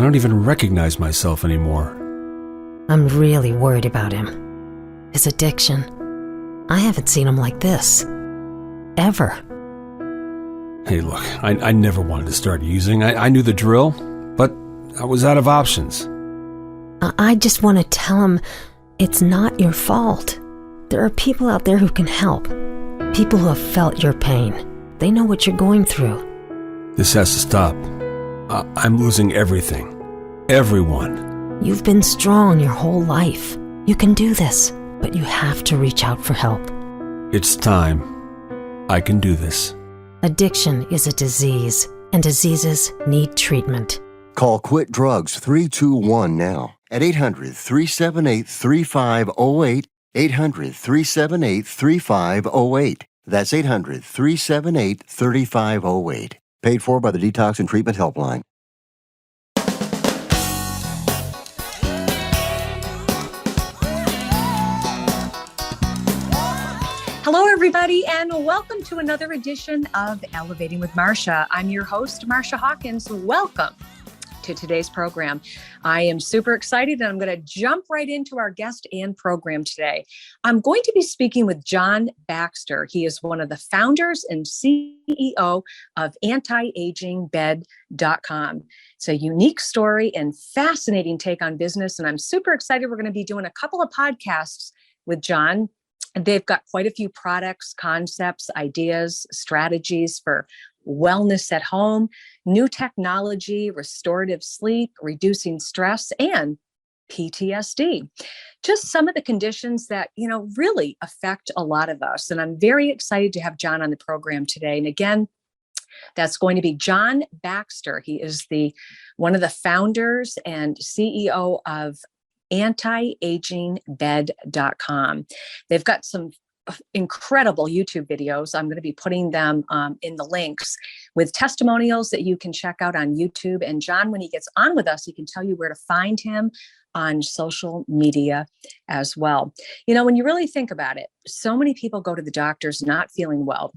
I don't even recognize myself anymore. I'm really worried about him. His addiction. I haven't seen him like this. Ever. Hey, look, I never wanted to start using. I knew the drill, but I was out of options. I just want to tell him it's not your fault. There are people out there who can help. People who have felt your pain. They know what you're going through. This has to stop. I'm losing everything. Everyone. You've been strong your whole life. You can do this, but you have to reach out for help. It's time. I can do this. Addiction is a disease, and diseases need treatment. Call Quit Drugs 321 now at 800-378-3508, 800-378-3508. That's 800-378-3508. Paid for by the Detox and Treatment Helpline. Hello, everybody, and welcome to another edition of Elevating with Marcia. I'm your host, Marcia Hawkins. Welcome to today's program. I am super excited, and I'm going to jump right into our guest and program today. I'm going to be speaking with John Baxter. He is one of the founders and CEO of antiagingbed.com. It's a unique story and fascinating take on business, and I'm super excited. We're going to be doing a couple of podcasts with John. They've got quite a few products, concepts, ideas, strategies for wellness at home, new technology, restorative sleep, reducing stress, and PTSD. Just some of the conditions that, really affect a lot of us. And I'm very excited to have John on the program today. And again, that's going to be John Baxter. He is one of the founders and CEO of antiagingbed.com. They've got some incredible YouTube videos. I'm going to be putting them in the links with testimonials that you can check out on YouTube. And John, when he gets on with us, he can tell you where to find him on social media as well. When you really think about it, so many people go to the doctors not feeling well,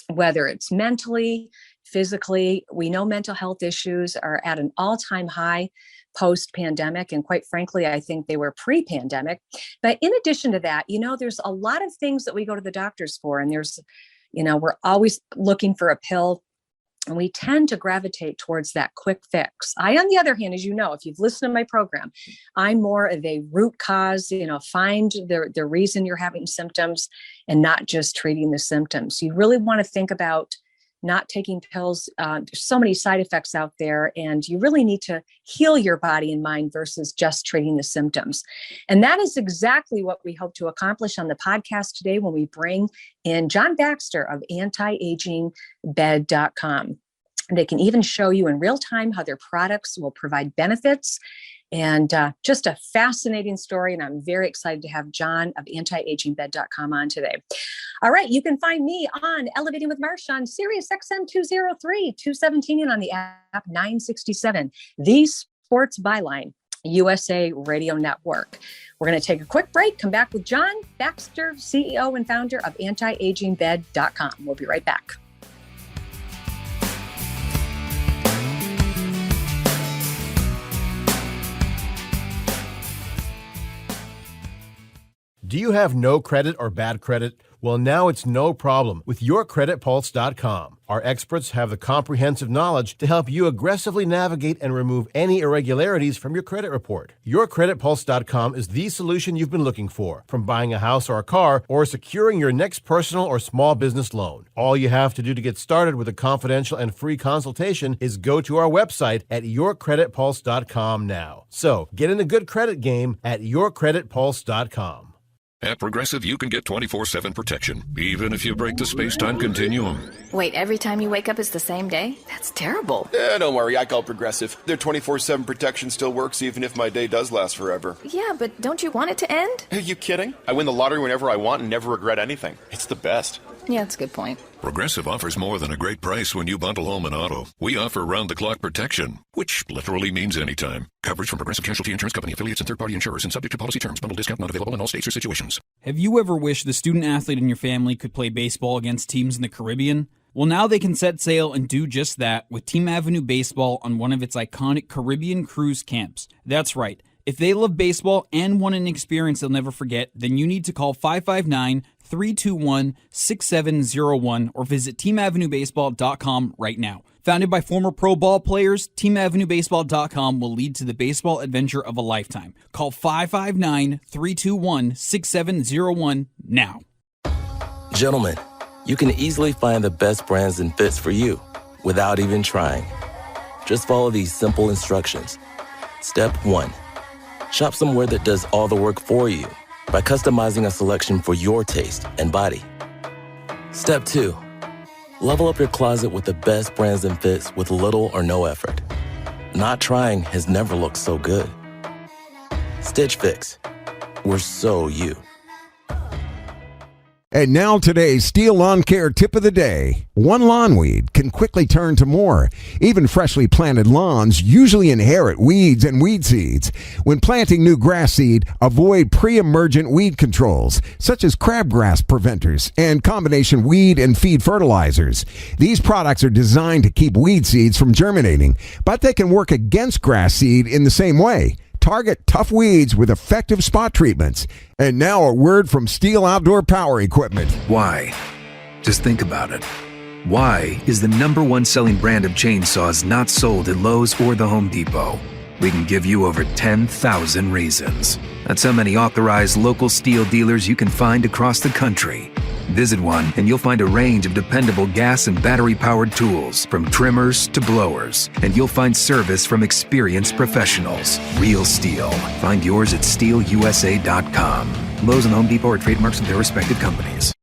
whether it's mentally, physically. We know mental health issues are at an all-time high post-pandemic. And quite frankly, I think they were pre-pandemic. But in addition to that, there's a lot of things that we go to the doctors for. And there's, we're always looking for a pill. And we tend to gravitate towards that quick fix. On the other hand, as you know, if you've listened to my program, I'm more of a root cause, find the reason you're having symptoms and not just treating the symptoms. You really want to think about not taking pills. There's so many side effects out there, and you really need to heal your body and mind versus just treating the symptoms. And that is exactly what we hope to accomplish on the podcast today when we bring in John Baxter of antiagingbed.com. They can even show you in real time how their products will provide benefits. And just a fascinating story. And I'm very excited to have John of antiagingbed.com on today. All right. You can find me on Elevating with Marcia on Sirius XM 203, 217, and on the app 967, the Sports Byline USA Radio Network. We're going to take a quick break, come back with John Baxter, CEO and founder of antiagingbed.com. We'll be right back. Do you have no credit or bad credit? Well, now it's no problem with YourCreditPulse.com. Our experts have the comprehensive knowledge to help you aggressively navigate and remove any irregularities from your credit report. YourCreditPulse.com is the solution you've been looking for, from buying a house or a car or securing your next personal or small business loan. All you have to do to get started with a confidential and free consultation is go to our website at YourCreditPulse.com now. So, get in the good credit game at YourCreditPulse.com. At Progressive, you can get 24/7 protection, even if you break the space-time continuum. Wait, every time you wake up is the same day? That's terrible. Don't worry, I call Progressive. Their 24/7 protection still works even if my day does last forever. Yeah, but don't you want it to end? Are you kidding? I win the lottery whenever I want and never regret anything. It's the best. Yeah, that's a good point. Progressive offers more than a great price when you bundle home and auto. We offer round-the-clock protection, which literally means anytime. Coverage from Progressive Casualty Insurance Company, affiliates, and third-party insurers, and subject to policy terms. Bundle discount not available in all states or situations. Have you ever wished the student athlete in your family could play baseball against teams in the Caribbean? Well, now they can set sail and do just that with Team Avenue Baseball on one of its iconic Caribbean cruise camps. That's right. If they love baseball and want an experience they'll never forget, then you need to call 559-321-6701 or visit teamavenuebaseball.com right now. Founded by former pro ball players, teamavenuebaseball.com will lead to the baseball adventure of a lifetime. Call 559-321-6701 now. Gentlemen, you can easily find the best brands and fits for you without even trying. Just follow these simple instructions. Step 1. Shop somewhere that does all the work for you by customizing a selection for your taste and body. Step 2. Level up your closet with the best brands and fits with little or no effort. Not trying has never looked so good. Stitch Fix. We're so you. And now today's Steel Lawn Care tip of the day. One lawn weed can quickly turn to more. Even freshly planted lawns usually inherit weeds and weed seeds. When planting new grass seed, avoid pre-emergent weed controls, such as crabgrass preventers and combination weed and feed fertilizers. These products are designed to keep weed seeds from germinating, but they can work against grass seed in the same way. Target tough weeds with effective spot treatments. And now a word from Steel Outdoor Power Equipment. Why? Just think about it. Why is the #1 selling brand of chainsaws not sold at Lowe's or the Home Depot? We can give you over 10,000 reasons. That's how many authorized local Steel dealers you can find across the country. Visit one and you'll find a range of dependable gas and battery-powered tools, from trimmers to blowers. And you'll find service from experienced professionals. Real Steel. Find yours at steelusa.com. Lowe's and Home Depot are trademarks of their respective companies.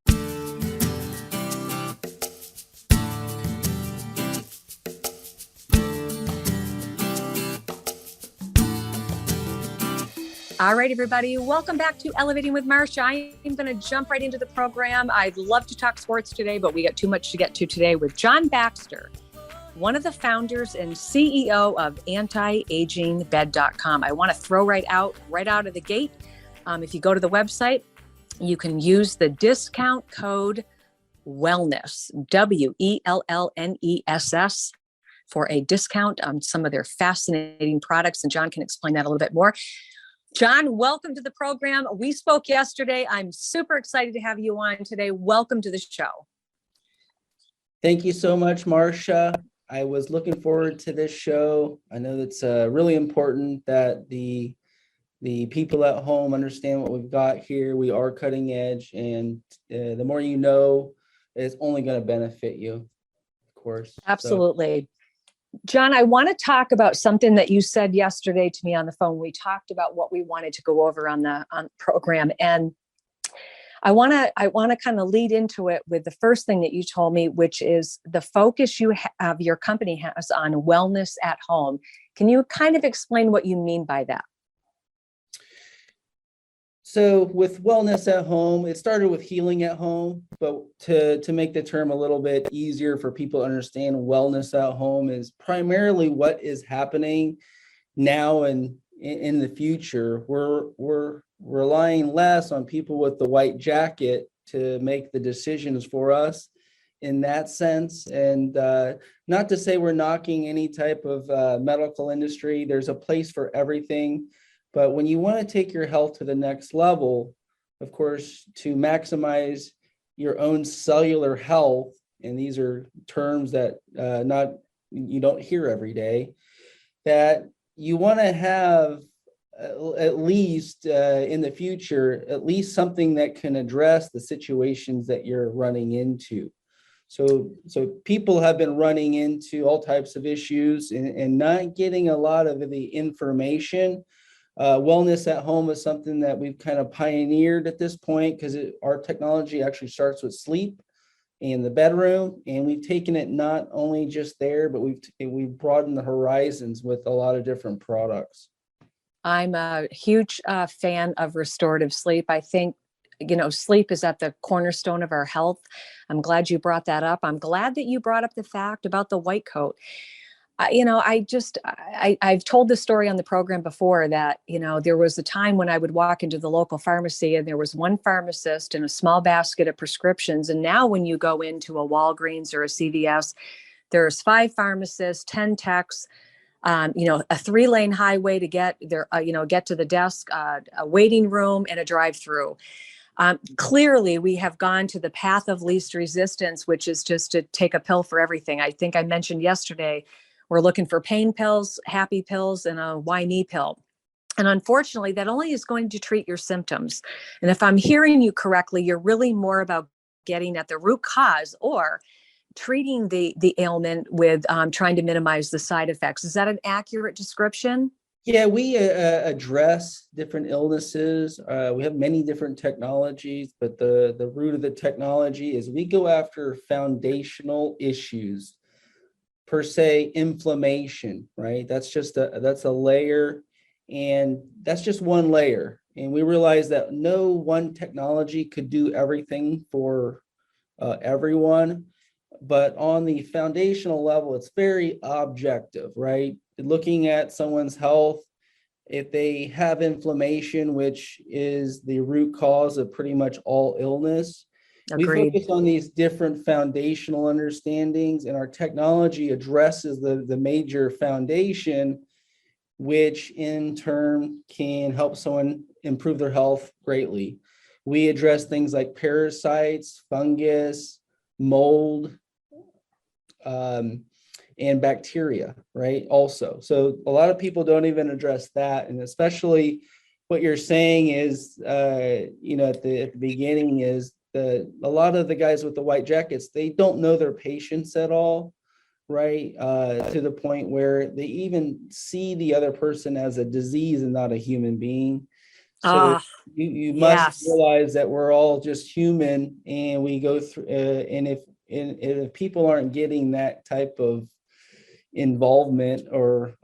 All right, everybody. Welcome back to Elevating with Marcia. I'm going to jump right into the program. I'd love to talk sports today, but we got too much to get to today with John Baxter, one of the founders and CEO of antiagingbed.com. I want to throw right out of the gate. If you go to the website, you can use the discount code WELLNESS, WELLNESS, for a discount on some of their fascinating products. And John can explain that a little bit more. John, welcome to the program. We spoke yesterday. I'm super excited to have you on today. Welcome to the show. Thank you so much, Marcia. I was looking forward to this show. I know it's really important that the people at home understand what we've got here. We are cutting edge, and the more you know, it's only going to benefit you, of course. Absolutely. So, John, I want to talk about something that you said yesterday to me on the phone. We talked about what we wanted to go over on the program, and I want to kind of lead into it with the first thing that you told me, which is the focus you have, your company has on wellness at home. Can you kind of explain what you mean by that? So with wellness at home, it started with healing at home, but to make the term a little bit easier for people to understand, wellness at home is primarily what is happening now and in the future. We're relying less on people with the white jacket to make the decisions for us in that sense. And not to say we're knocking any type of medical industry. There's a place for everything. But when you want to take your health to the next level, of course, to maximize your own cellular health, and these are terms that you don't hear every day, that you want to have at least in the future, at least something that can address the situations that you're running into. So people have been running into all types of issues and not getting a lot of the information. Wellness at home is something that we've kind of pioneered at this point, because our technology actually starts with sleep in the bedroom, and we've taken it not only just there, but we've broadened the horizons with a lot of different products. I'm a huge fan of restorative sleep. I think, sleep is at the cornerstone of our health. I'm glad you brought that up. I'm glad that you brought up the fact about the white coat. I've told this story on the program before that, there was a time when I would walk into the local pharmacy and there was one pharmacist and a small basket of prescriptions. And now when you go into a Walgreens or a CVS, there's 5 pharmacists, 10 techs, a 3-lane highway to get there, get to the desk, a waiting room and a drive-through. Clearly, we have gone to the path of least resistance, which is just to take a pill for everything. I think I mentioned yesterday, we're looking for pain pills, happy pills, and a why knee pill. And unfortunately, that only is going to treat your symptoms. And if I'm hearing you correctly, you're really more about getting at the root cause or treating the ailment with trying to minimize the side effects. Is that an accurate description? Yeah, we address different illnesses. We have many different technologies, but the root of the technology is we go after foundational issues, per se, inflammation, right? That's a layer, and that's just one layer. And we realize that no one technology could do everything for everyone, but on the foundational level, it's very objective, right? Looking at someone's health, if they have inflammation, which is the root cause of pretty much all illness. Agreed. We focus on these different foundational understandings, and our technology addresses the major foundation, which in turn can help someone improve their health greatly. We address things like parasites, fungus, mold, and bacteria, right? Also, so a lot of people don't even address that, and especially what you're saying is, at the beginning is a lot of the guys with the white jackets, they don't know their patients at all, right? To the point where they even see the other person as a disease and not a human being. So you must realize that we're all just human, and we go through. And if people aren't getting that type of involvement or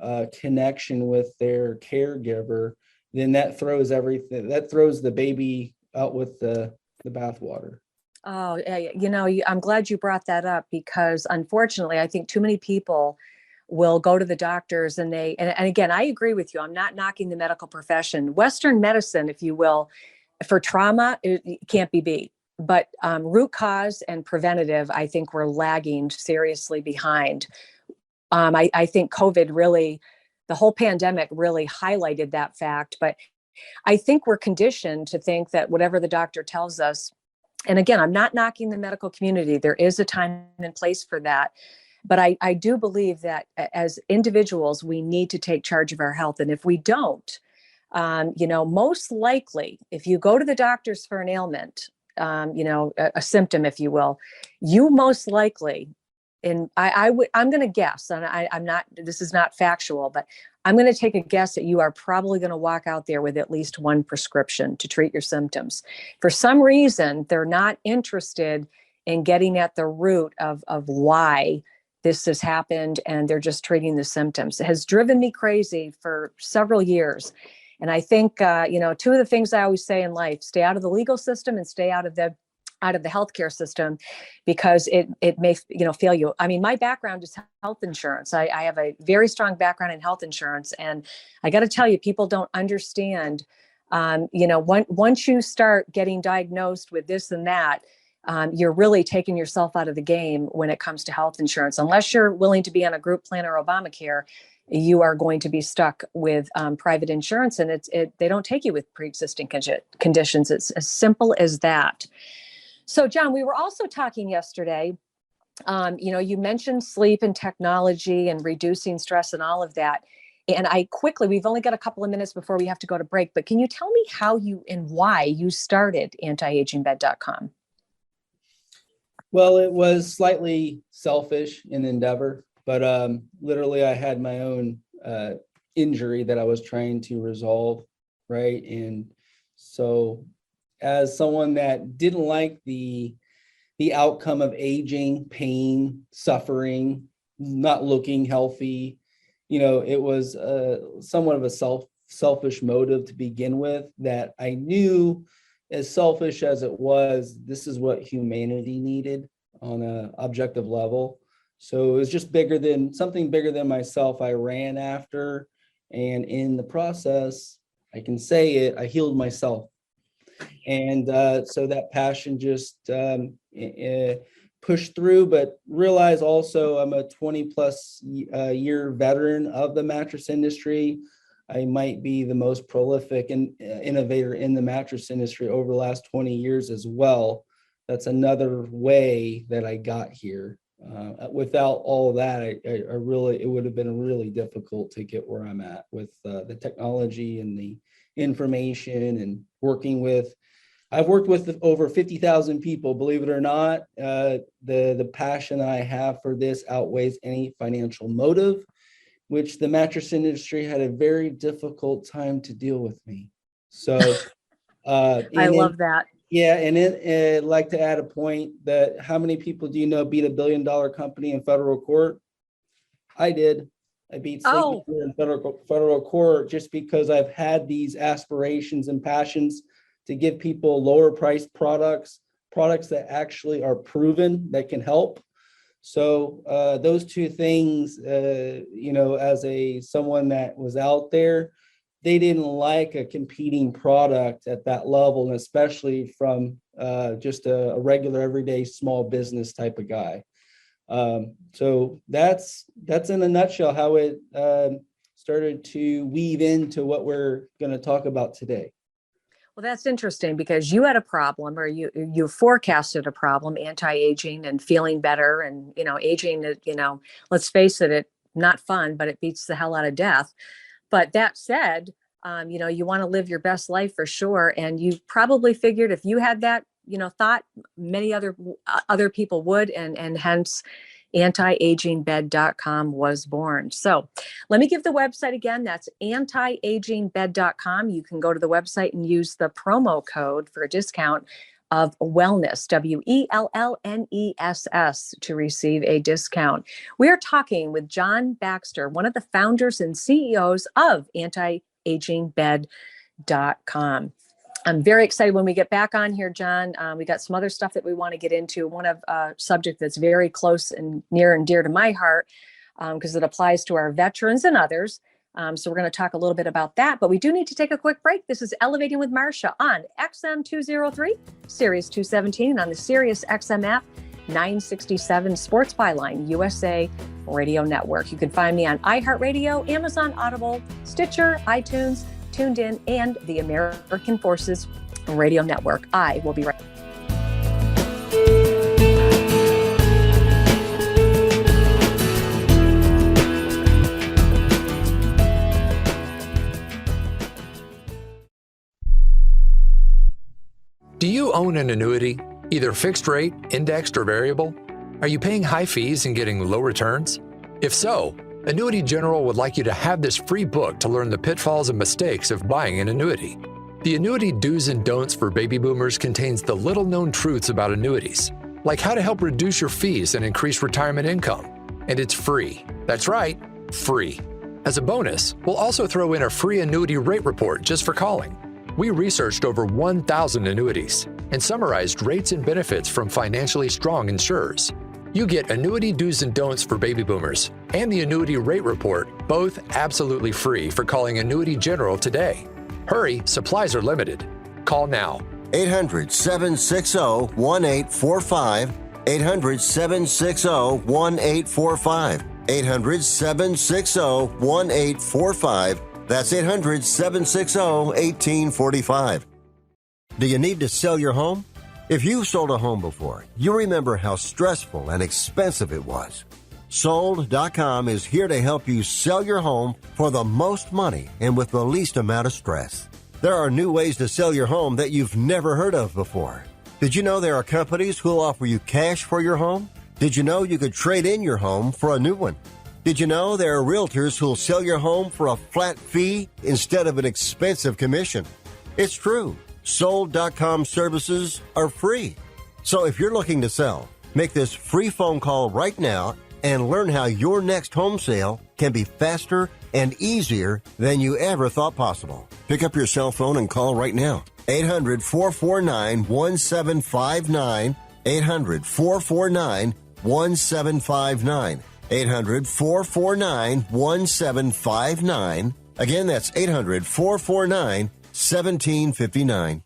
connection with their caregiver, then that throws everything. That throws the baby out with the bathwater. Oh, I'm glad you brought that up, because unfortunately, I think too many people will go to the doctors and again, I agree with you. I'm not knocking the medical profession. Western medicine, if you will, for trauma, it can't be beat. But root cause and preventative, I think we're lagging seriously behind. I think COVID really, the whole pandemic really highlighted that fact. But I think we're conditioned to think that whatever the doctor tells us, and again, I'm not knocking the medical community. There is a time and place for that. But I do believe that as individuals, we need to take charge of our health. And if we don't, most likely, if you go to the doctors for an ailment, a symptom, if you will, you most likely, and I'm going to guess, and I'm not, this is not factual, but I'm going to take a guess that you are probably going to walk out there with at least one prescription to treat your symptoms. For some reason, they're not interested in getting at the root of why this has happened, and they're just treating the symptoms. It has driven me crazy for several years. And I think, two of the things I always say in life: stay out of the legal system and stay out of the healthcare system, because it may, fail you. I mean, my background is health insurance. I have a very strong background in health insurance. And I got to tell you, people don't understand, once you start getting diagnosed with this and that, you're really taking yourself out of the game when it comes to health insurance. Unless you're willing to be on a group plan or Obamacare, you are going to be stuck with private insurance, and they don't take you with pre-existing conditions. It's as simple as that. So, John, we were also talking yesterday, you mentioned sleep and technology and reducing stress and all of that. And we've only got a couple of minutes before we have to go to break, but can you tell me how you and why you started antiagingbed.com? Well, it was slightly selfish in endeavor, but literally I had my own injury that I was trying to resolve, right? And so as someone that didn't like the outcome of aging, pain, suffering, not looking healthy, it was somewhat of a selfish motive to begin with, that I knew, as selfish as it was, this is what humanity needed on an objective level. So it was just something bigger than myself I ran after. And in the process, I can say it, I healed myself. And so that passion just pushed through, but realize also I'm a 20 plus year veteran of the mattress industry. I might be the most prolific and innovator in the mattress industry over the last 20 years as well. That's another way that I got here. Without all of that, it would have been really difficult to get where I'm at with the technology and the information and I've worked with over 50,000 people, believe it or not. The passion I have for this outweighs any financial motive, which the mattress industry had a very difficult time to deal with me. So I love that. Yeah, and I'd like to add a point that how many people do you know beat $1 billion company in federal court? I did. I beat Sleep in federal court just because I've had these aspirations and passions to give people lower priced products that actually are proven that can help. So those two things, as someone that was out there, they didn't like a competing product at that level, and especially from just a regular, everyday small business type of guy. So that's in a nutshell how it started to weave into what we're going to talk about today. Well, that's interesting because you had a problem, or you forecasted a problem, anti-aging and feeling better, and aging. Let's face it, it's not fun, but it beats the hell out of death. But that said, you want to live your best life for sure, and you probably figured if you had that, thought, many other people would, and hence antiagingbed.com was born. So let me give the website again. That's antiagingbed.com. You can go to the website and use the promo code for a discount of wellness, WELLNESS, to receive a discount. We are talking with John Baxter, one of the founders and CEOs of antiagingbed.com. I'm very excited when we get back on here, John. We got some other stuff that we want to get into. One of subject that's very close and near and dear to my heart because it applies to our veterans and others. So we're going to talk a little bit about that, but we do need to take a quick break. This is Elevating with Marcia on XM 203, Series 217, and on the Sirius XM app, 967 Sports Byline, USA Radio Network. You can find me on iHeartRadio, Amazon Audible, Stitcher, iTunes, Tuned In, and the American Forces Radio Network. I will be right back. Do you own an annuity, either fixed rate, indexed, or variable? Are you paying high fees and getting low returns? If so, Annuity General would like you to have this free book to learn the pitfalls and mistakes of buying an annuity. The Annuity Do's and Don'ts for Baby Boomers contains the little-known truths about annuities, like how to help reduce your fees and increase retirement income. And it's free. That's right, free. As a bonus, we'll also throw in a free annuity rate report just for calling. We researched over 1,000 annuities and summarized rates and benefits from financially strong insurers. You get Annuity Do's and Don'ts for Baby Boomers and the Annuity Rate Report, both absolutely free for calling Annuity General today. Hurry, supplies are limited. Call now. 800-760-1845. 800-760-1845. 800-760-1845. That's 800-760-1845. Do you need to sell your home? If you've sold a home before, you remember how stressful and expensive it was. Sold.com is here to help you sell your home for the most money and with the least amount of stress. There are new ways to sell your home that you've never heard of before. Did you know there are companies who'll offer you cash for your home? Did you know you could trade in your home for a new one? Did you know there are realtors who'll sell your home for a flat fee instead of an expensive commission? It's true. Sold.com services are free. So if you're looking to sell, make this free phone call right now and learn how your next home sale can be faster and easier than you ever thought possible. Pick up your cell phone and call right now. 800-449-1759. 800-449-1759. 800-449-1759. 800-449-1759. Again, that's 800-449-1759.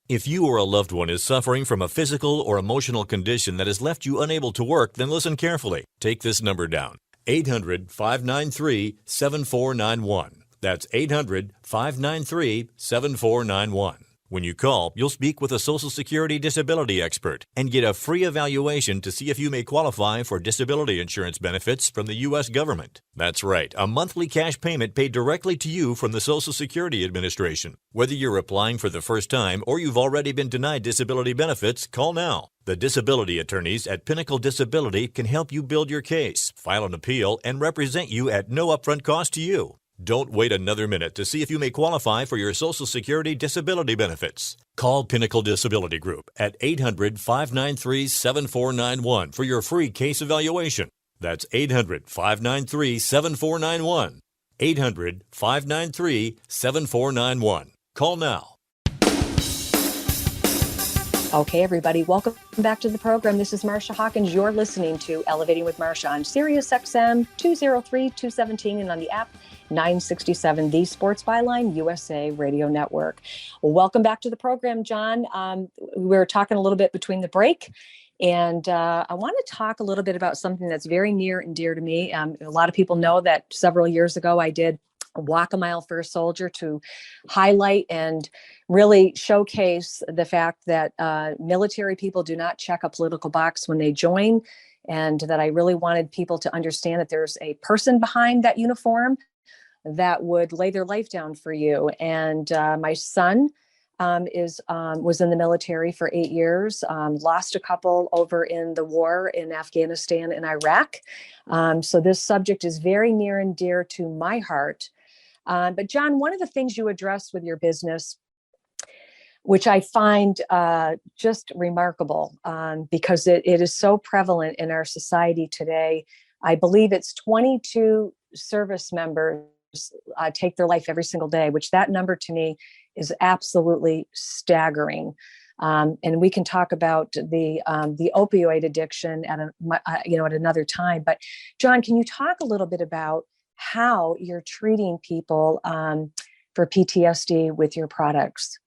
If you or a loved one is suffering from a physical or emotional condition that has left you unable to work, then listen carefully. Take this number down. 800-593-7491. That's 800-593-7491. When you call, you'll speak with a Social Security disability expert and get a free evaluation to see if you may qualify for disability insurance benefits from the U.S. government. That's right, a monthly cash payment paid directly to you from the Social Security Administration. Whether you're applying for the first time or you've already been denied disability benefits, call now. The disability attorneys at Pinnacle Disability can help you build your case, file an appeal, and represent you at no upfront cost to you. Don't wait another minute to see if you may qualify for your Social Security disability benefits. Call Pinnacle Disability Group at 800-593-7491 for your free case evaluation. That's 800-593-7491. 800-593-7491. Call now. Okay, everybody, welcome back to the program. This is Marcia Hawkins. You're listening to Elevating with Marcia on Sirius XM 203-217 and on the app 967, the Sports Byline USA Radio Network. Well, welcome back to the program, John. We were talking a little bit between the break, and I want to talk a little bit about something that's very near and dear to me. A lot of people know that several years ago I did Walk a Mile for a Soldier to highlight and really showcase the fact that military people do not check a political box when they join, and that I really wanted people to understand that there's a person behind that uniform that would lay their life down for you. And my son was in the military for 8 years, lost a couple over in the war in Afghanistan and Iraq. So this subject is very near and dear to my heart. But John, one of the things you address with your business, which I find just remarkable because it is so prevalent in our society today. I believe it's 22 service members take their life every single day, which that number to me is absolutely staggering. And we can talk about the opioid addiction at another time. But John, can you talk a little bit about how you're treating people for PTSD with your products?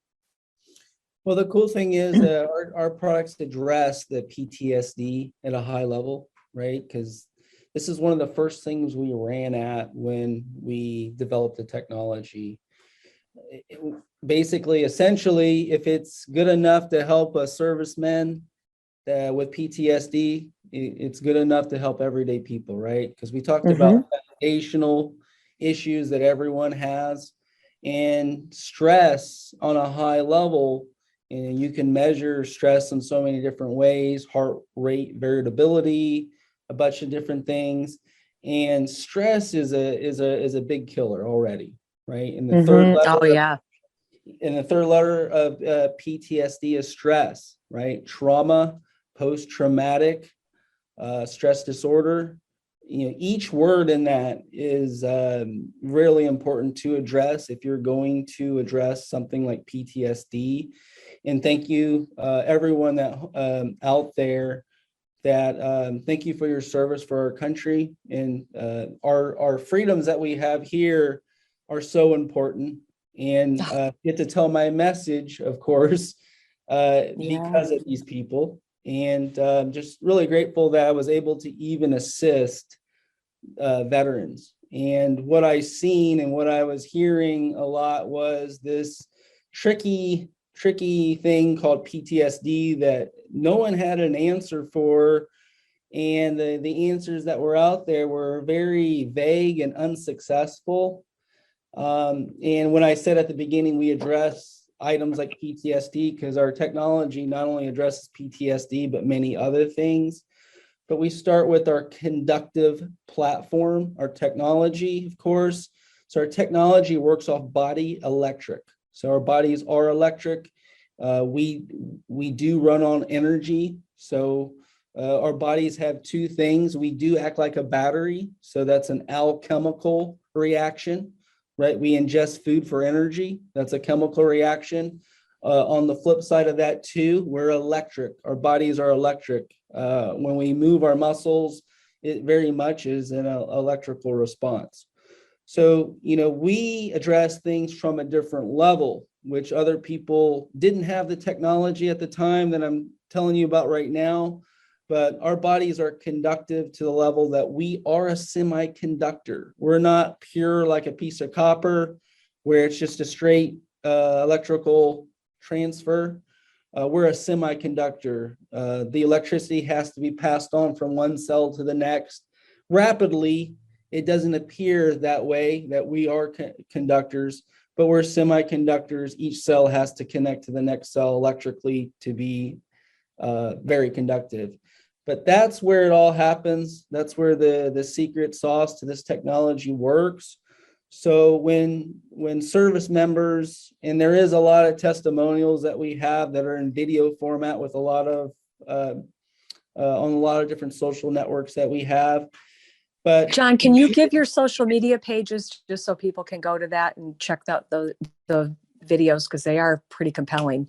Well, the cool thing is that our products address the PTSD at a high level, right? Because this is one of the first things we ran at when we developed the technology. Basically, essentially, if it's good enough to help a serviceman with PTSD, it's good enough to help everyday people, right? Because we talked about foundational issues that everyone has, and stress on a high level. And you can measure stress in so many different ways: heart rate variability, a bunch of different things. And stress is a big killer already, right? And the third letter, and the third letter of PTSD is stress, right? Trauma, post-traumatic stress disorder. Each word in that is really important to address if you're going to address something like PTSD. And thank you, everyone that out there. Thank you for your service for our country, and our freedoms that we have here are so important. And get to tell my message, of course, because of these people. And just really grateful that I was able to even assist veterans. And what I seen and what I was hearing a lot was this tricky thing called PTSD that no one had an answer for. And the answers that were out there were very vague and unsuccessful. And when I said at the beginning, we address items like PTSD because our technology not only addresses PTSD, but many other things. But we start with our conductive platform, our technology, of course. So our technology works off body electric. So our bodies are electric. We do run on energy. So our bodies have two things. We do act like a battery. So that's an alchemical reaction, right? We ingest food for energy. That's a chemical reaction. On the flip side of that too, we're electric. Our bodies are electric. When we move our muscles, it very much is an electrical response. So, we address things from a different level, which other people didn't have the technology at the time that I'm telling you about right now. But our bodies are conductive to the level that we are a semiconductor. We're not pure like a piece of copper where it's just a straight electrical transfer. We're a semiconductor. The electricity has to be passed on from one cell to the next rapidly. It doesn't appear that way, that we are conductors, but we're semiconductors. Each cell has to connect to the next cell electrically to be very conductive. But that's where it all happens. That's where the secret sauce to this technology works. So when service members, and there is a lot of testimonials that we have that are in video format with a lot of on a lot of different social networks that we have. But John, can you give your social media pages just so people can go to that and check out the videos, because they are pretty compelling?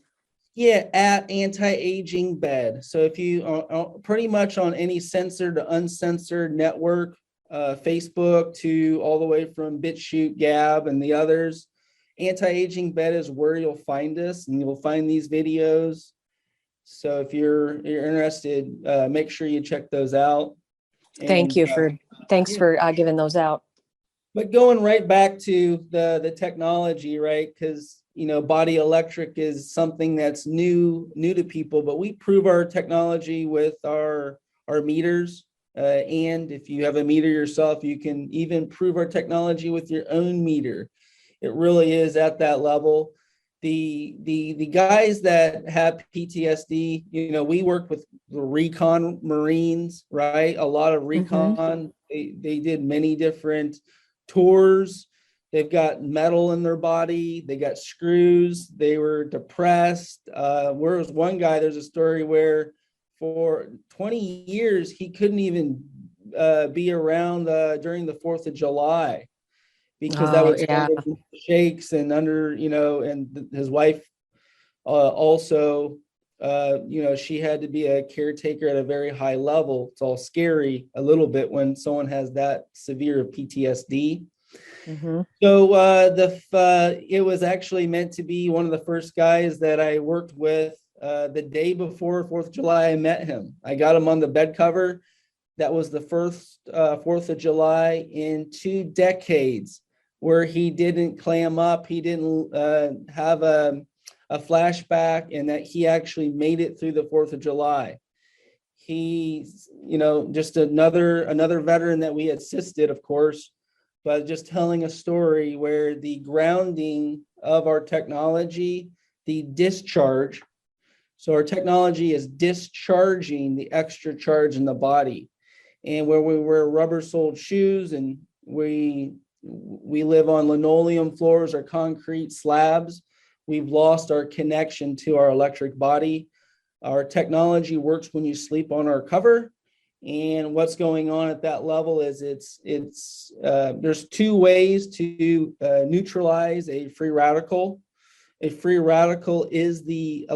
Yeah, at Anti-Aging Bed. So if you pretty much on any censored to uncensored network, Facebook to all the way from BitChute, Gab, and the others, Anti-Aging Bed is where you'll find us, and you'll find these videos. So if you're interested, make sure you check those out. Thanks for giving those out. But going right back to the technology, right? Because Body Electric is something that's new to people, but we prove our technology with our meters. And if you have a meter yourself, you can even prove our technology with your own meter. It really is at that level. The guys that have PTSD, we work with the recon Marines, right? A lot of recon. Mm-hmm. They did many different tours. They've got metal in their body. They got screws. They were depressed. Whereas one guy, there's a story where for 20 years, he couldn't even be around during the 4th of July because that was under shakes and under, and his wife also, she had to be a caretaker at a very high level. It's all scary a little bit when someone has that severe of PTSD. Mm-hmm. So it was actually meant to be one of the first guys that I worked with. The day before 4th of July, I met him. I got him on the bed cover. That was the first 4th of July in 2 decades where he didn't clam up. He didn't have a flashback, and that he actually made it through the 4th of July. He's, just another veteran that we assisted, of course, but just telling a story where the grounding of our technology, the discharge. So our technology is discharging the extra charge in the body. And where we wear rubber-soled shoes and we live on linoleum floors or concrete slabs, we've lost our connection to our electric body. Our technology works when you sleep on our cover. And what's going on at that level is there's 2 ways to neutralize a free radical. A free radical is the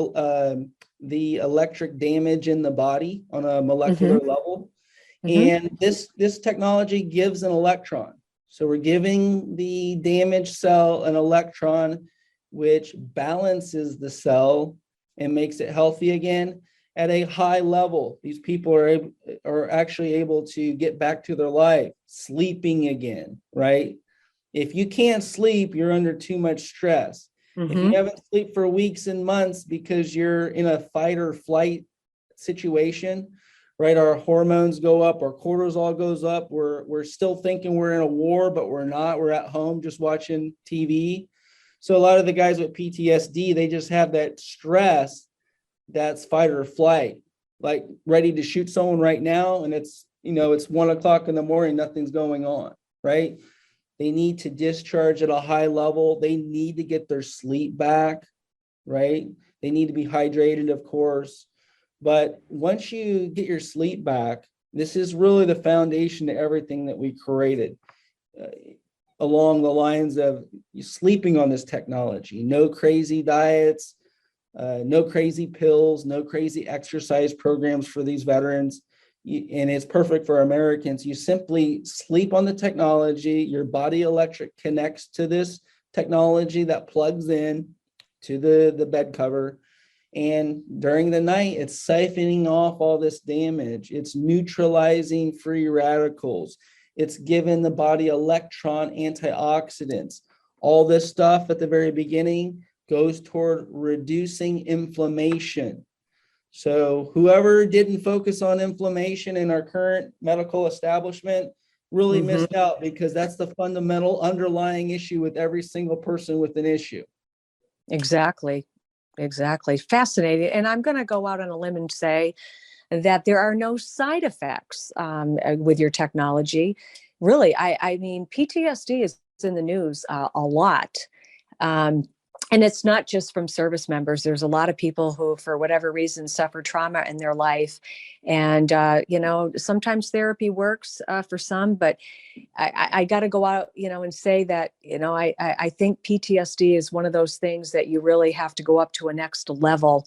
electric damage in the body on a molecular mm-hmm. level. Mm-hmm. And this technology gives an electron. So we're giving the damaged cell an electron, which balances the cell and makes it healthy again at a high level. These people are actually able to get back to their life, sleeping again, right? If you can't sleep, you're under too much stress. Mm-hmm. If you haven't slept for weeks and months because you're in a fight or flight situation, right? Our hormones go up, our cortisol goes up. We're still thinking we're in a war, but we're not. We're at home just watching TV. So a lot of the guys with PTSD, they just have that stress that's fight or flight, like ready to shoot someone right now. And it's 1 o'clock in the morning, nothing's going on, right? They need to discharge at a high level. They need to get their sleep back, right? They need to be hydrated, of course. But once you get your sleep back, this is really the foundation to everything that we created along the lines of sleeping on this technology, no crazy diets, No crazy pills, no crazy exercise programs for these veterans. And it's perfect for Americans. You simply sleep on the technology. Your body electric connects to this technology that plugs in to the bed cover. And during the night, it's siphoning off all this damage. It's neutralizing free radicals. It's giving the body electron antioxidants. All this stuff at the very beginning goes toward reducing inflammation. So whoever didn't focus on inflammation in our current medical establishment really missed out, because that's the fundamental underlying issue with every single person with an issue. Exactly. Fascinating. And I'm going to go out on a limb and say that there are no side effects with your technology. Really, I mean, PTSD is in the news a lot. And it's not just from service members. There's a lot of people who, for whatever reason, suffer trauma in their life. And, sometimes therapy works for some, but I got to go out, and say that, I think PTSD is one of those things that you really have to go up to a next level.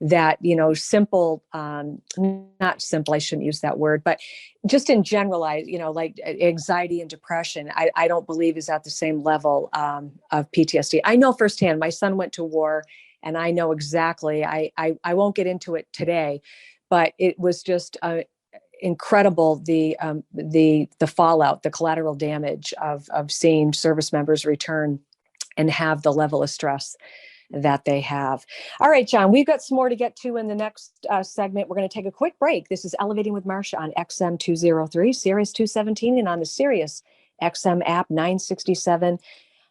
That, simple, not simple, I shouldn't use that word, but just in general, like anxiety and depression, I don't believe is at the same level of PTSD. I know firsthand, my son went to war, and I know exactly, I won't get into it today, but it was just incredible, the fallout, the collateral damage of seeing service members return and have the level of stress that they have. All right, John, we've got some more to get to in the next segment. We're going to take a quick break. This is Elevating with Marcia on XM 203, Sirius 217, and on the Sirius XM app 967,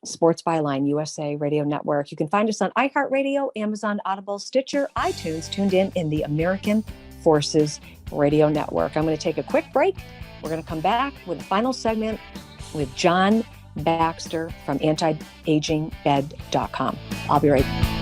Sports Byline USA Radio Network. You can find us on iHeartRadio, Amazon Audible, Stitcher, iTunes, tuned in the American Forces Radio Network. I'm going to take a quick break. We're going to come back with the final segment with John Baxter from antiagingbed.com. I'll be right back.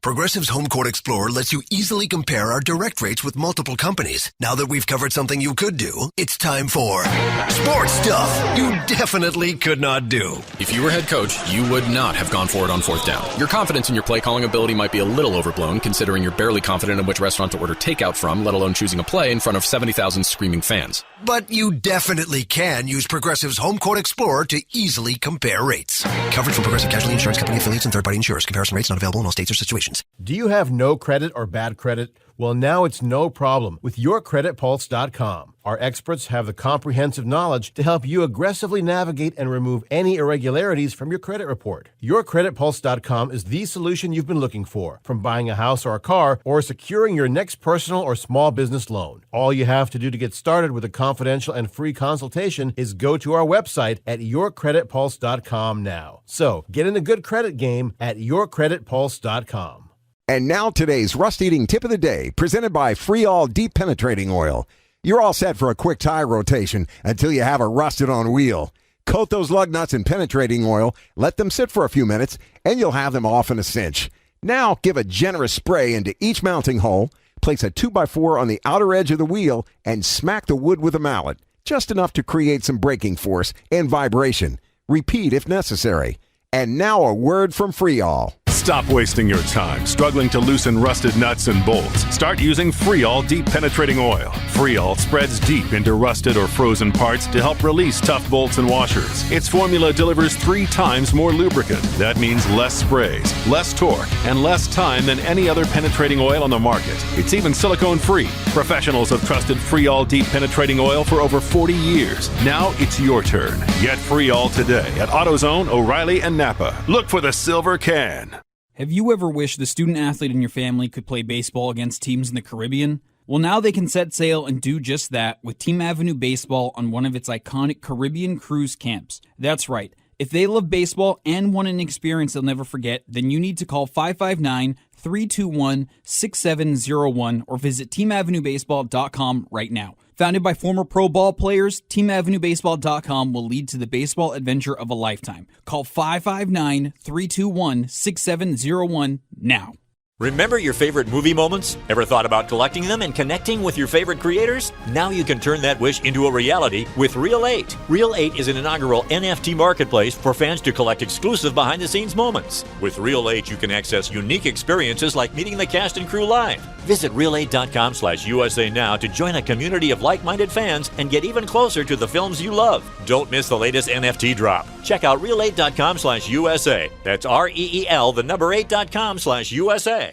Progressive's Home Court Explorer lets you easily compare our direct rates with multiple companies. Now that we've covered something you could do, it's time for sports stuff you definitely could not do. If you were head coach, you would not have gone for it on fourth down. Your confidence in your play calling ability might be a little overblown, considering you're barely confident in which restaurant to order takeout from, let alone choosing a play in front of 70,000 screaming fans. But you definitely can use Progressive's Home Court Explorer to easily compare rates. Coverage from Progressive Casualty Insurance Company affiliates and third-party insurers. Comparison rates not available in all states or situations. Do you have no credit or bad credit? Well, now it's no problem with YourCreditPulse.com. Our experts have the comprehensive knowledge to help you aggressively navigate and remove any irregularities from your credit report. YourCreditPulse.com is the solution you've been looking for, from buying a house or a car or securing your next personal or small business loan. All you have to do to get started with a confidential and free consultation is go to our website at YourCreditPulse.com now. So, get in the good credit game at YourCreditPulse.com. And now today's rust-eating tip of the day, presented by Freol Deep Penetrating Oil. You're all set for a quick tire rotation until you have a rusted-on wheel. Coat those lug nuts in penetrating oil, let them sit for a few minutes, and you'll have them off in a cinch. Now give a generous spray into each mounting hole, place a 2x4 on the outer edge of the wheel, and smack the wood with a mallet, just enough to create some braking force and vibration. Repeat if necessary. And now a word from Freol. Stop wasting your time struggling to loosen rusted nuts and bolts. Start using Freol Deep Penetrating Oil. Freol spreads deep into rusted or frozen parts to help release tough bolts and washers. Its formula delivers 3 times more lubricant. That means less sprays, less torque, and less time than any other penetrating oil on the market. It's even silicone-free. Professionals have trusted Freol Deep Penetrating Oil for over 40 years. Now it's your turn. Get Freol today at AutoZone, O'Reilly, and Napa. Look for the silver can. Have you ever wished the student athlete in your family could play baseball against teams in the Caribbean? Well, now they can set sail and do just that with Team Avenue Baseball on one of its iconic Caribbean cruise camps. That's right. If they love baseball and want an experience they'll never forget, then you need to call 559-321-6701 or visit teamavenuebaseball.com right now. Founded by former pro ball players, teamavenuebaseball.com will lead to the baseball adventure of a lifetime. Call 559-321-6701 now. Remember your favorite movie moments? Ever thought about collecting them and connecting with your favorite creators? Now you can turn that wish into a reality with Reel 8. Reel 8 is an inaugural NFT marketplace for fans to collect exclusive behind-the-scenes moments. With Reel 8, you can access unique experiences like meeting the cast and crew live. Visit reel8.com/USA now to join a community of like-minded fans and get even closer to the films you love. Don't miss the latest NFT drop. Check out reel8.com/USA. That's REEL, the number 8.com/USA.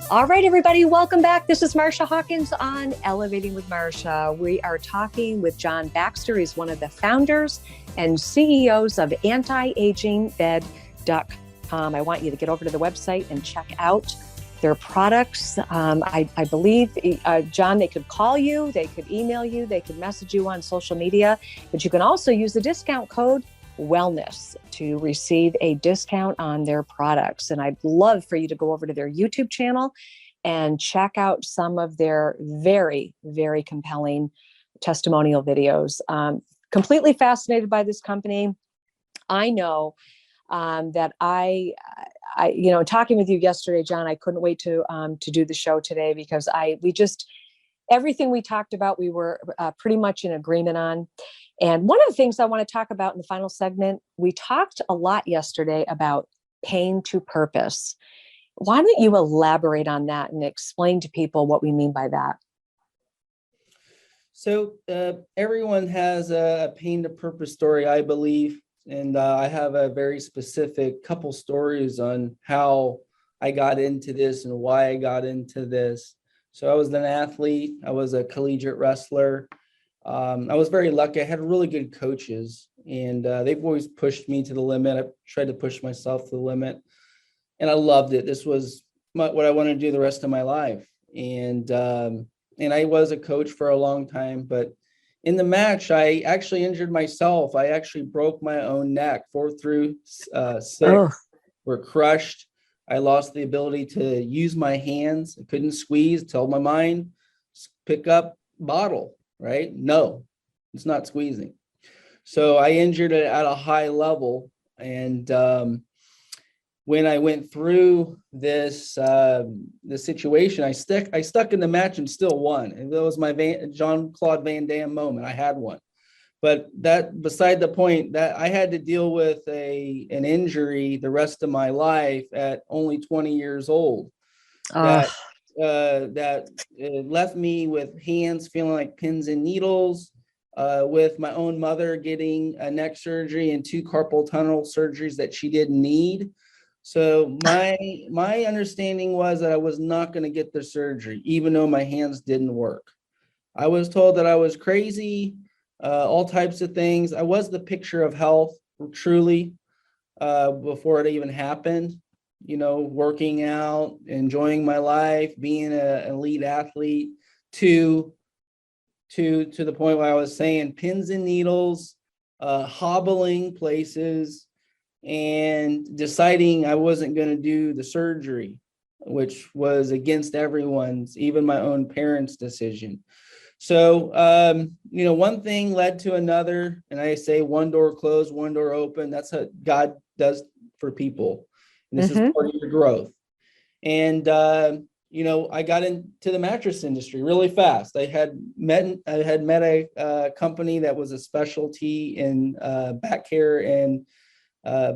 All right, everybody, welcome back. This is Marcia Hawkins on Elevating with Marcia. We are talking with John Baxter. He's one of the founders and CEOs of antiagingbed.com. I want you to get over to the website and check out their products. I believe, John, they could call you, they could email you, they could message you on social media, but you can also use the discount code wellness to receive a discount on their products. And I'd love for you to go over to their YouTube channel and check out some of their very, very compelling testimonial videos. Completely fascinated by this company. I know that I talking with you yesterday, John, I couldn't wait to do the show today because everything we talked about, we were pretty much in agreement on. And one of the things I want to talk about in the final segment, we talked a lot yesterday about pain to purpose. Why don't you elaborate on that and explain to people what we mean by that? So everyone has a pain to purpose story, I believe. And I have a very specific couple stories on how I got into this and why I got into this. So I was an athlete. I was a collegiate wrestler. I was very lucky. I had really good coaches, and they've always pushed me to the limit. I tried to push myself to the limit, and I loved it. This was what I wanted to do the rest of my life. And I was a coach for a long time, but in the match, I actually injured myself. I actually broke my own neck. 4 through 6 were crushed. I lost the ability to use my hands. I couldn't squeeze, tell my mind, pick up bottle, right? No, it's not squeezing. So I injured it at a high level. And when I went through this situation, I stuck in the match and still won. And that was my Jean-Claude Van Damme moment. I had one. But that beside the point, that I had to deal with an injury the rest of my life at only 20 years old. That left me with hands feeling like pins and needles, with my own mother getting a neck surgery and 2 carpal tunnel surgeries that she didn't need. So my understanding was that I was not going to get the surgery, even though my hands didn't work. I was told that I was crazy, all types of things. I was the picture of health, truly, before it even happened. You know, working out, enjoying my life, being an elite athlete, to the point where I was saying pins and needles, hobbling places, and deciding I wasn't going to do the surgery, which was against everyone's, even my own parents' decision. So, one thing led to another, and I say one door closed, one door open. That's what God does for people. And this is part of your growth. And, I got into the mattress industry really fast. I had met a company that was a specialty in back care and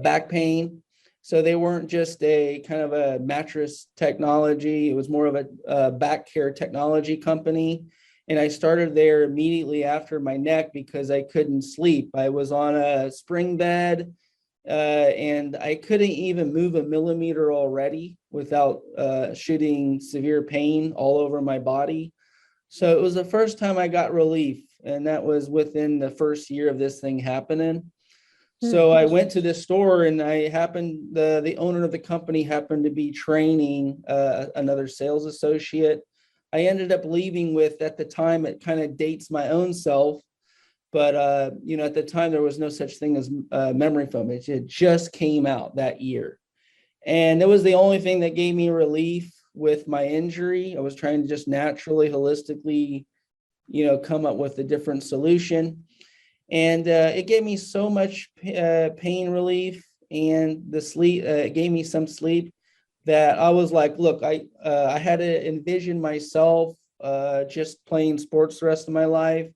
back pain. So they weren't just a kind of a mattress technology. It was more of a back care technology company. And I started there immediately after my neck because I couldn't sleep. I was on a spring bed and I couldn't even move a millimeter already without shooting severe pain all over my body. So it was the first time I got relief. And that was within the first year of this thing happening. So I went to this store, and the owner of the company happened to be training another sales associate. I ended up leaving with, at the time, it kind of dates my own self, but at the time there was no such thing as memory foam. It just came out that year. And it was the only thing that gave me relief with my injury. I was trying to just naturally, holistically, come up with a different solution. And it gave me so much pain relief, and the sleep, it gave me some sleep that I was like, look, I had to envision myself just playing sports the rest of my life.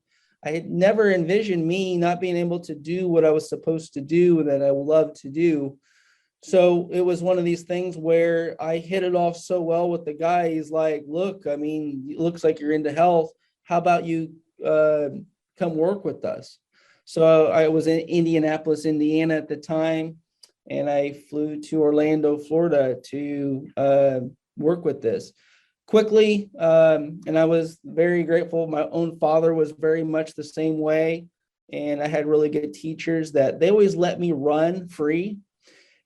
I had never envisioned me not being able to do what I was supposed to do that I love to do. So it was one of these things where I hit it off so well with the guy. He's like, look, I mean, it looks like you're into health. How about you come work with us? So I was in Indianapolis, Indiana at the time, and I flew to Orlando, Florida to work with this quickly. And I was very grateful. My own father was very much the same way. And I had really good teachers that they always let me run free.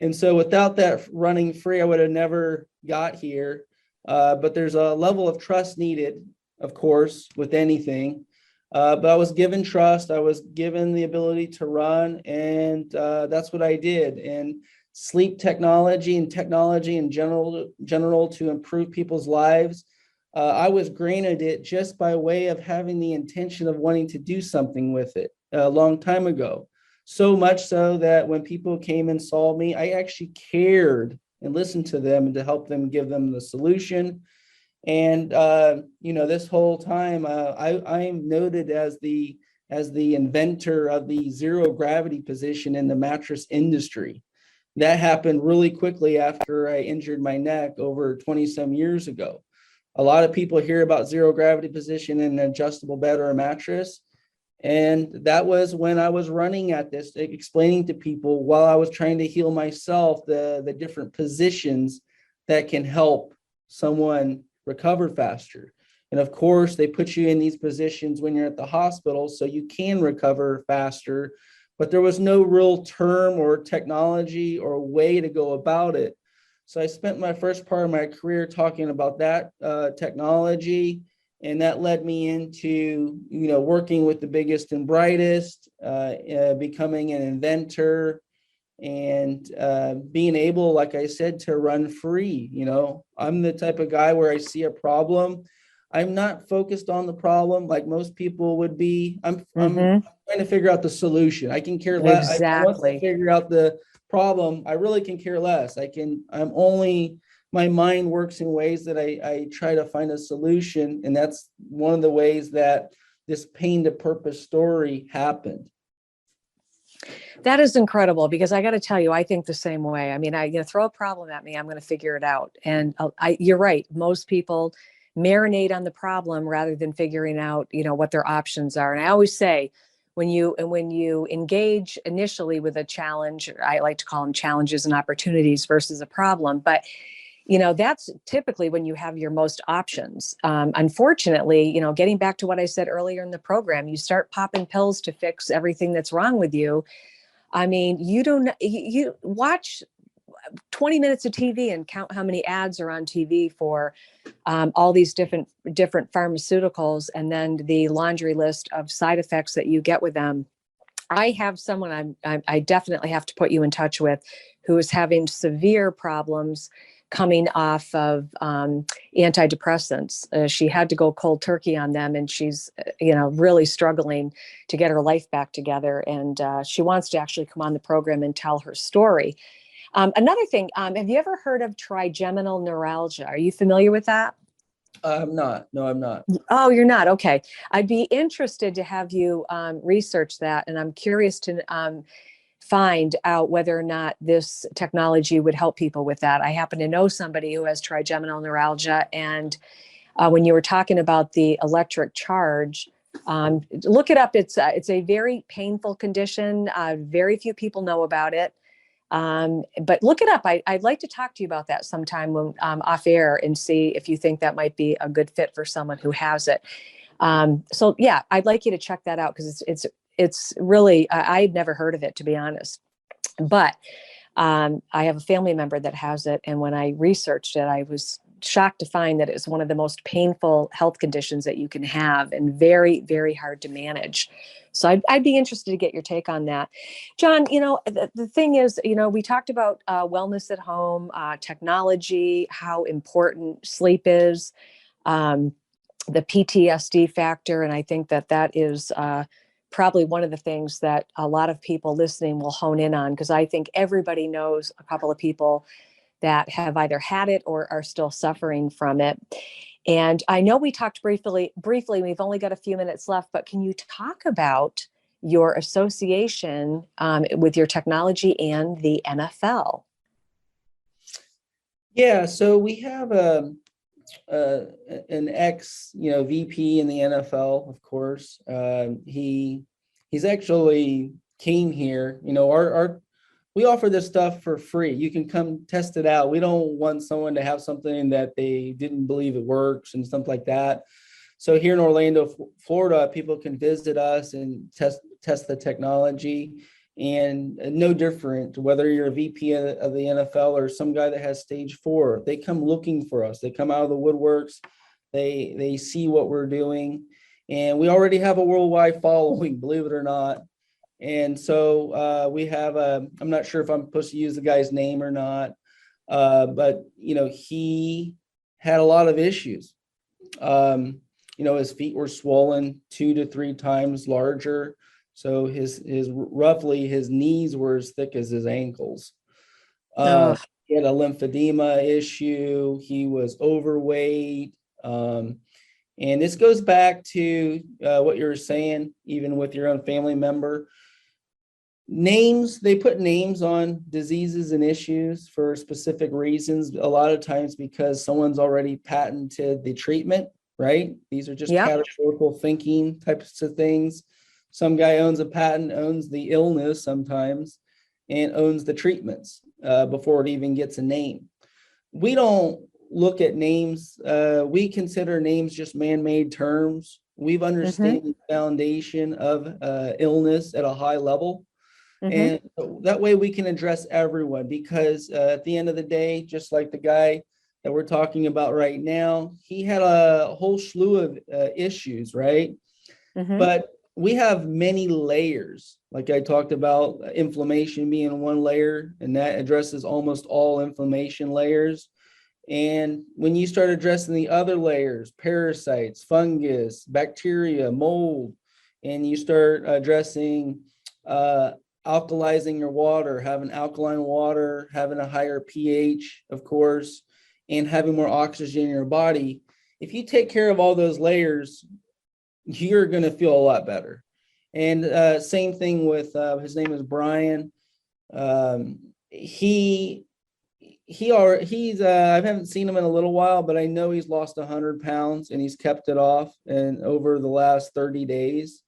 And so without that running free, I would have never got here. But there's a level of trust needed, of course, with anything. But I was given trust. I was given the ability to run, and that's what I did. And sleep technology and technology in general to improve people's lives, I was granted it just by way of having the intention of wanting to do something with it a long time ago. So much so that when people came and saw me, I actually cared and listened to them and to help them, give them the solution. And this whole time, I'm noted as the inventor of the zero gravity position in the mattress industry. That happened really quickly after I injured my neck over 20 some years ago. A lot of people hear about zero gravity position in an adjustable bed or a mattress. And that was when I was running at this, explaining to people while I was trying to heal myself, the different positions that can help someone recover faster. And of course, they put you in these positions when you're at the hospital so you can recover faster, but there was no real term or technology or way to go about it. So I spent my first part of my career talking about that technology. And that led me into, working with the biggest and brightest, becoming an inventor, and being able, like I said, to run free. I'm the type of guy where I see a problem, I'm not focused on the problem like most people would be. I'm trying to figure out the solution. I can care less. Exactly. Once I figure out the problem, I really can care less. My mind works in ways that I try to find a solution. And that's one of the ways that this pain to purpose story happened. That is incredible, because I got to tell you, I think the same way. I mean, throw a problem at me, I'm going to figure it out. And you're right. Most people marinate on the problem rather than figuring out, what their options are. And I always say, when you engage initially with a challenge, I like to call them challenges and opportunities versus a problem, but that's typically when you have your most options. Unfortunately, getting back to what I said earlier in the program, you start popping pills to fix everything that's wrong with you. I mean, you watch 20 minutes of TV and count how many ads are on TV for all these different pharmaceuticals, and then the laundry list of side effects that you get with them. I have someone I definitely have to put you in touch with who is having severe problems coming off of antidepressants. She had to go cold turkey on them, and she's, really struggling to get her life back together. And she wants to actually come on the program and tell her story. Another thing, have you ever heard of trigeminal neuralgia? Are you familiar with that? I'm not. No, I'm not. Oh, you're not. Okay. I'd be interested to have you research that. And I'm curious to find out whether or not this technology would help people with that. I happen to know somebody who has trigeminal neuralgia. And when you were talking about the electric charge, look it up. It's a very painful condition. Very few people know about it. But look it up. I'd like to talk to you about that sometime when off air, and see if you think that might be a good fit for someone who has it. So yeah, I'd like you to check that out, because it's really, I'd never heard of it, to be honest. But I have a family member that has it. And when I researched it, I was shocked to find that it's one of the most painful health conditions that you can have, and very, very hard to manage. So I'd be interested to get your take on that. John, the thing is, we talked about wellness at home, technology, how important sleep is, the PTSD factor. And I think that is probably one of the things that a lot of people listening will hone in on, because I think everybody knows a couple of people that have either had it or are still suffering from it. And I know we talked briefly, we've only got a few minutes left, but can you talk about your association with your technology and the NFL? Yeah, so we have an ex, VP in the NFL, of course. He's actually came here. We offer this stuff for free. You can come test it out. We don't want someone to have something that they didn't believe it works and stuff like that. So here in Orlando, Florida, people can visit us and test the technology. And no different, whether you're a VP of the NFL or some guy that has stage 4, they come looking for us. They come out of the woodworks. They see what we're doing. And we already have a worldwide following, believe it or not. And so we have I'm not sure if I'm supposed to use the guy's name or not, but, he had a lot of issues. His feet were swollen 2 to 3 times larger. So his knees were as thick as his ankles. He had a lymphedema issue. He was overweight. And this goes back to what you were saying, even with your own family member. They put names on diseases and issues for specific reasons. A lot of times because someone's already patented the treatment, right? These are just categorical thinking types of things. Some guy owns a patent, owns the illness sometimes, and owns the treatments before it even gets a name. We don't look at names. We consider names just man-made terms. We've understood the foundation of illness at a high level. And that way we can address everyone, because at the end of the day, just like the guy that we're talking about right now, he had a whole slew of issues, right? But we have many layers. Like I talked about, inflammation being one layer, and that addresses almost all inflammation layers. And when you start addressing the other layers, parasites, fungus, bacteria, mold, and you start addressing alkalizing your water, having alkaline water, having a higher pH, of course, and having more oxygen in your body, if you take care of all those layers, you're going to feel a lot better. And same thing with his name is Brian. He's I haven't seen him in a little while, but I know he's lost 100 pounds and he's kept it off and over the last 30 days.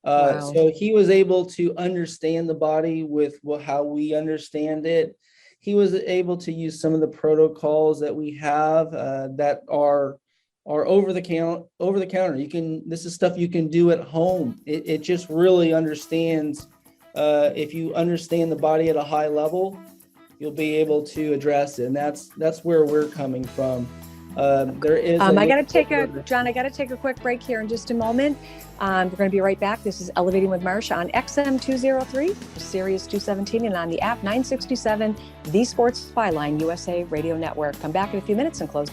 Wow. So he was able to understand the body with how we understand it. He was able to use some of the protocols that we have that are over the counter. This is stuff you can do at home. It just really understands. If you understand the body at a high level, you'll be able to address it. And that's where we're coming from. There is. I got to take a quick break here in just a moment. We're going to be right back. This is Elevating with Marcia on XM 203, Sirius 217, and on the app 967, the Sports Byline USA Radio Network. Come back in a few minutes and close.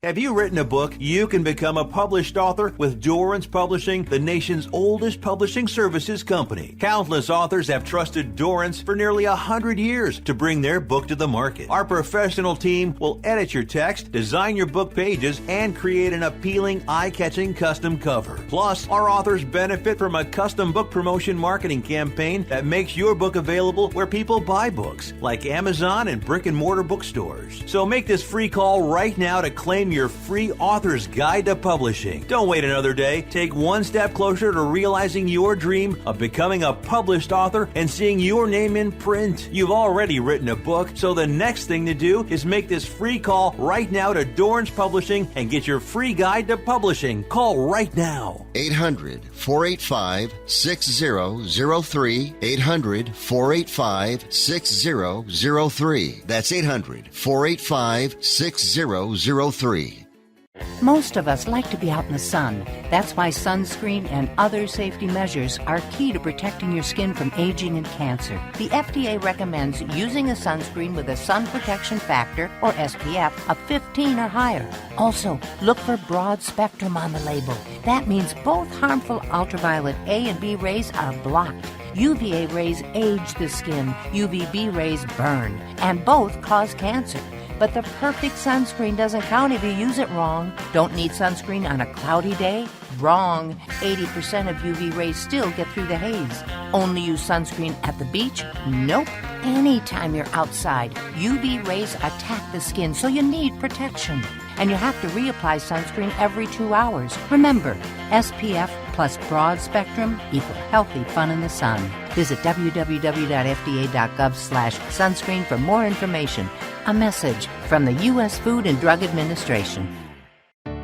Have you written a book? You can become a published author with Dorrance Publishing, the nation's oldest publishing services company. Countless authors have trusted Dorrance for nearly 100 years to bring their book to the market. Our professional team will edit your text, design your book pages, and create an appealing, eye-catching custom cover. Plus, our authors benefit from a custom book promotion marketing campaign that makes your book available where people buy books, like Amazon and brick-and-mortar bookstores. So make this free call right now to claim your your free author's guide to publishing. Don't wait another day. Take one step closer to realizing your dream of becoming a published author and seeing your name in print. You've already written a book, so the next thing to do is make this free call right now to Dorrance Publishing and get your free guide to publishing. Call right now. 800-485-6003. 800-485-6003. That's 800-485-6003. Most of us like to be out in the sun. That's why sunscreen and other safety measures are key to protecting your skin from aging and cancer. The FDA recommends using a sunscreen with a sun protection factor, or SPF, of 15 or higher. Also, look for broad spectrum on the label. That means both harmful ultraviolet A and B rays are blocked. UVA rays age the skin, UVB rays burn, and both cause cancer. But the perfect sunscreen doesn't count if you use it wrong. Don't need sunscreen on a cloudy day? Wrong. 80% of UV rays still get through the haze. Only use sunscreen at the beach? Nope. Anytime you're outside, UV rays attack the skin, so you need protection. And you have to reapply sunscreen every 2 hours. Remember, SPF plus broad spectrum equal healthy fun in the sun. Visit www.fda.gov/sunscreen for more information. A message from the U.S. Food and Drug Administration.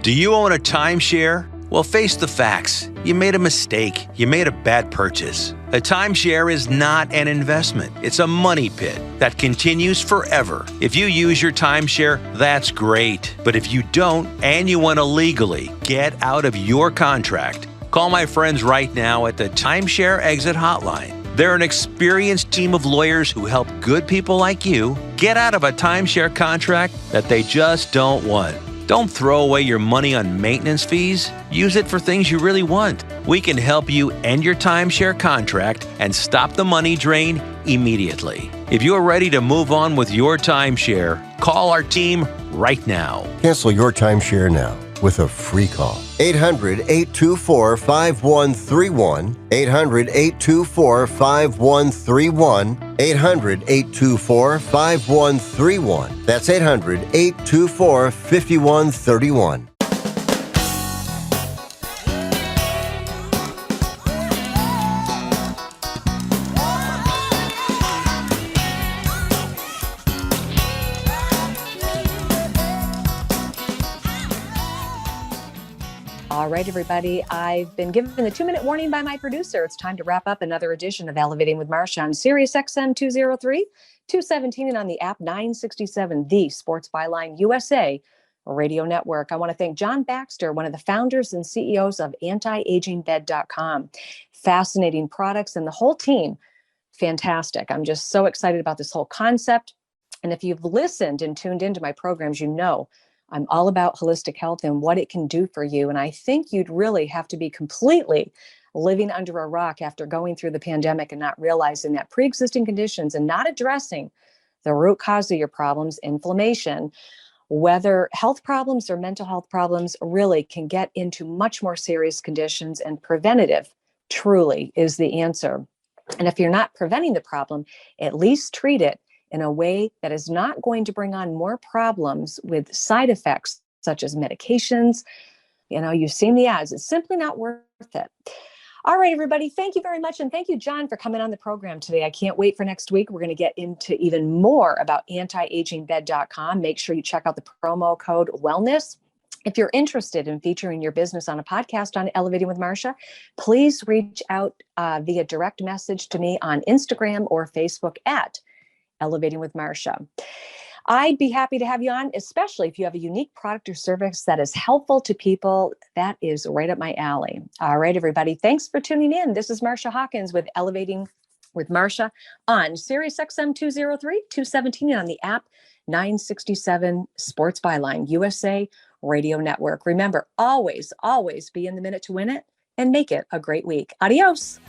Do you own a timeshare? Well, face the facts. You made a mistake. You made a bad purchase. A timeshare is not an investment. It's a money pit that continues forever. If you use your timeshare, that's great. But if you don't, and you want to legally get out of your contract, call my friends right now at the Timeshare Exit Hotline. They're an experienced team of lawyers who help good people like you get out of a timeshare contract that they just don't want. Don't throw away your money on maintenance fees. Use it for things you really want. We can help you end your timeshare contract and stop the money drain immediately. If you're ready to move on with your timeshare, call our team right now. Cancel your timeshare now with a free call. 800-824-5131. 800-824-5131. 800-824-5131. That's 800-824-5131. All right, everybody. I've been given the 2-minute warning by my producer. It's time to wrap up another edition of Elevating with Marcia on Sirius XM 203, 217, and on the app 967, the Sports Byline USA Radio Network. I want to thank John Baxter, one of the founders and CEOs of antiagingbed.com. Fascinating products, and the whole team, fantastic. I'm just so excited about this whole concept. And if you've listened and tuned into my programs, you know I'm all about holistic health and what it can do for you. And I think you'd really have to be completely living under a rock after going through the pandemic and not realizing that pre-existing conditions and not addressing the root cause of your problems, inflammation, whether health problems or mental health problems, really can get into much more serious conditions, and preventative truly is the answer. And if you're not preventing the problem, at least treat it in a way that is not going to bring on more problems with side effects such as medications. You know, you've seen the ads. It's simply not worth it. All right, everybody. Thank you very much. And thank you, John, for coming on the program today. I can't wait for next week. We're going to get into even more about antiagingbed.com. Make sure you check out the promo code wellness. If you're interested in featuring your business on a podcast on Elevating with Marcia, please reach out via direct message to me on Instagram or Facebook at Elevating with Marcia. I'd be happy to have you on, especially if you have a unique product or service that is helpful to people. That is right up my alley. All right, everybody. Thanks for tuning in. This is Marcia Hawkins with Elevating with Marcia on Sirius XM 203, 217, and on the app 967 Sports Byline USA Radio Network. Remember, always, always be in the minute to win it and make it a great week. Adios.